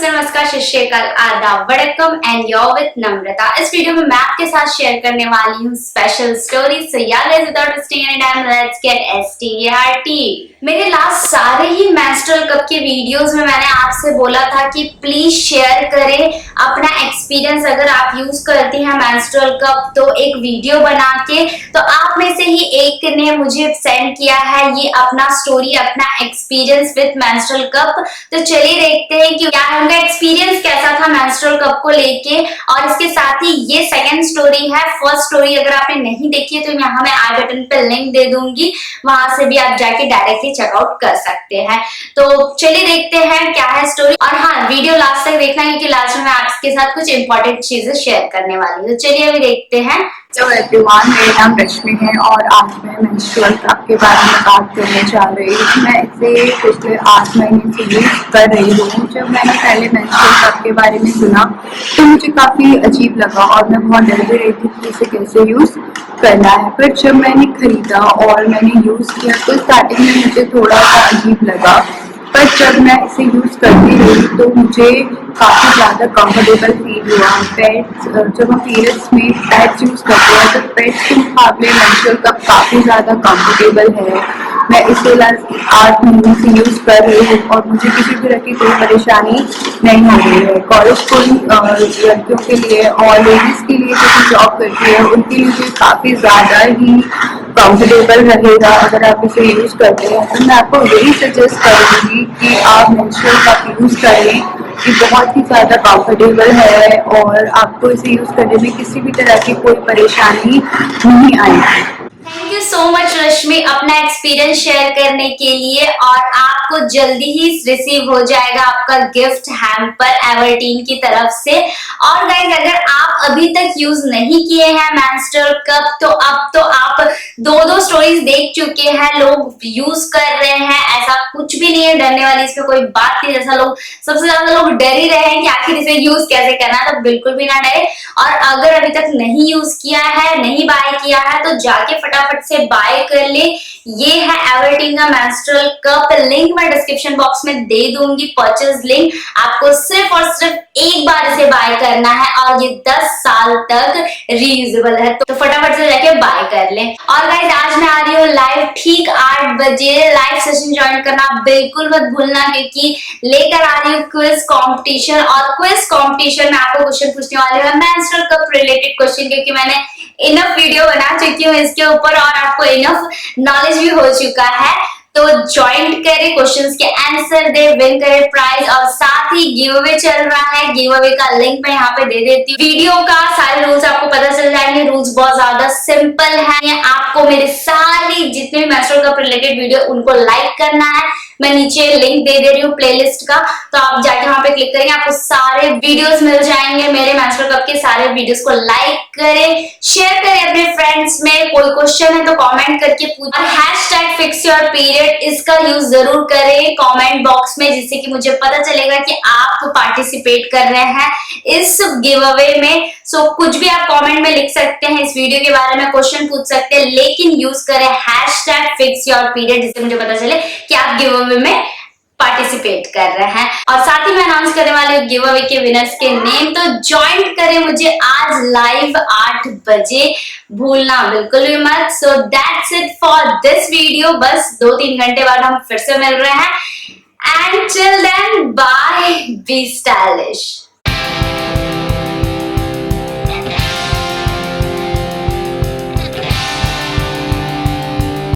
नमस्ते, नमस्कार, सत श्री अकाल, आदाब, वड़कम एंड योर विद नम्रता। इस वीडियो में मैं आपके साथ शेयर करने वाली हूँ स्पेशल स्टोरी। सो यार guys, without wasting any time, let's get started. मेरे लास्ट सारे ही मेंस्ट्रुअल कप के वीडियोस में मैंने आपसे बोला था कि प्लीज शेयर करें अपना एक्सपीरियंस। अगर आप यूज करती हैं मेंस्ट्रुअल कप तो एक वीडियो बना के। तो आप में से ही एक ने मुझे सेंड किया है ये अपना स्टोरी, अपना एक्सपीरियंस विद मेंस्ट्रुअल कप। तो चलिए देखते हैं कि क्या उनका एक्सपीरियंस कैसा था मेंस्ट्रुअल कप को लेके। और इसके साथ ही ये सेकंड स्टोरी है। फर्स्ट स्टोरी अगर आपने नहीं देखी है तो यहाँ मैं आई बटन पे लिंक दे दूंगी, वहां से भी आप जाके डायरेक्टली चेकआउट कर सकते हैं। तो चलिए देखते हैं क्या है स्टोरी। और हाँ, वीडियो लास्ट तक देखना क्योंकि लास्ट में मैं आपके साथ कुछ इंपॉर्टेंट चीजें शेयर करने वाली हूँ। तो चलिए अभी देखते हैं। तो एवरीवन, मेरा नाम रश्मि है और आज मैं मेंस्ट्रुअल कप के बारे में बात करने जा रही हूँ। मैं इसे पिछले 8 महीने से यूज कर रही हूँ। जब मैंने पहले मेंस्ट्रुअल कप के बारे में सुना तो मुझे काफ़ी अजीब लगा और मैं बहुत डर भी रही थी कि इसे कैसे यूज़ करना है। पर जब मैंने खरीदा और मैंने यूज़ किया तो स्टार्टिंग में मुझे थोड़ा सा अजीब लगा, पर जब मैं इसे यूज़ करती रही तो मुझे काफ़ी ज़्यादा कंफर्टेबल फील हुआ। पैड्स, जब हम पीरियड्स में पैड्स यूज़ करते हैं तो पैड्स के मुकाबले मेंस्ट्रुअल कप काफ़ी ज़्यादा कंफर्टेबल है। मैं इसे लास्ट 8 महीने से यूज़ कर रही हूँ और मुझे किसी तरह की कोई परेशानी नहीं हो रही है। कॉलेज गोइंग लड़कियों के लिए और लेडीज़ के लिए जो जॉब करती है उनके लिए काफ़ी ज़्यादा ही कंफर्टेबल रहेगा अगर आप इसे यूज़ करते हैं। तो मैं आपको यही सजेस्ट करूँगी कि आप मेंस्ट्रुअल कप यूज़ करें। ये बहुत ही ज़्यादा कंफर्टेबल है और आपको इसे यूज़ करने में किसी भी तरह की कोई परेशानी नहीं आएगी। थैंक यू सो मच रश्मि अपना एक्सपीरियंस शेयर करने के लिए। और आपको जल्दी ही रिसीव हो जाएगा आपका गिफ्ट हैम्पर एवर्टीन की तरफ से। और गाइस, अगर आप अभी तक यूज नहीं किए हैं मेंस्ट्रुअल कप तो अब तो आप दो स्टोरीज देख चुके हैं, लोग यूज कर रहे हैं। ऐसा कुछ भी नहीं है डरने वाली, इसमें कोई बात नहीं। जैसा लोग सबसे ज्यादा लोग डर ही रहे हैं कि आखिर इसे यूज कैसे करना है, तो बिल्कुल भी ना डरे। और अगर अभी तक नहीं यूज किया है, नहीं बाय किया है, तो जाके फटाफट से बाय कर ले। ये है एवर्टीन का मेंस्ट्रुअल कप। लिंक मैं डिस्क्रिप्शन बॉक्स में दे दूंगी, परचेज लिंक। आपको सिर्फ और सिर्फ एक बार इसे बाय करना है और ये 10 साल तक रीयूजेबल है। तो फटाफट से जाके बाय कर लें। और गाइस, आज मैं आ रही हूँ लाइव ठीक 8 बजे। लाइव सेशन ज्वाइन करना बिल्कुल मत भूलना क्योंकि लेकर आ रही हूँ क्विज कंपटीशन। और क्विज कंपटीशन में आपको क्वेश्चन पूछने वाले हैं मेंस्ट्रुअल कप रिलेटेड क्वेश्चन, क्योंकि मैंने इनफ वीडियो बना चुकी हूँ इसके ऊपर और आपको इनफ नॉलेज भी हो चुका है। तो ज्वाइन करें, क्वेश्चंस के आंसर दे, विन करें प्राइज। और साथ ही गिव अवे चल रहा है, गिव अवे का लिंक मैं यहाँ पे दे देती हूँ। वीडियो का सारे रूल्स आपको पता चल जाएंगे। रूल्स बहुत ज्यादा सिंपल है। आपको मेरे सारी जितने भी मेंस्ट्रुअल कप रिलेटेड वीडियो उनको लाइक करना है। मैं नीचे लिंक दे रही हूँ प्लेलिस्ट का, तो आप जाके वहां पे क्लिक करेंगे, आपको सारे वीडियोस मिल जाएंगे। मेरे मेंस्ट्रुअल कप के सारे वीडियोस को लाइक करें, शेयर करें अपने फ्रेंड्स में। कोई क्वेश्चन है तो कमेंट करके पूछें। और #fixyourperiod इसका यूज जरूर करें कमेंट बॉक्स में, जिससे कि मुझे पता चलेगा कि आप पार्टिसिपेट कर रहे हैं इस गिव अवे में। सो कुछ भी आप कमेंट में लिख सकते हैं, इस वीडियो के बारे में क्वेश्चन पूछ सकते हैं, लेकिन यूज करें #fixyourperiod, जिससे मुझे पता चले कि आप गिव अवे में पार्टिसिपेट कर रहे हैं। और साथ ही मैं अनाउंस करने वाली हूँ गिव अवे के विनर्स के नेम। तो ज्वाइन करें मुझे आज लाइव 8 बजे, भूलना बिल्कुल भी मत। So that's it for this video. बस 2-3 घंटे बाद हम फिर से मिल रहे हैं। And till then, bye, be stylish.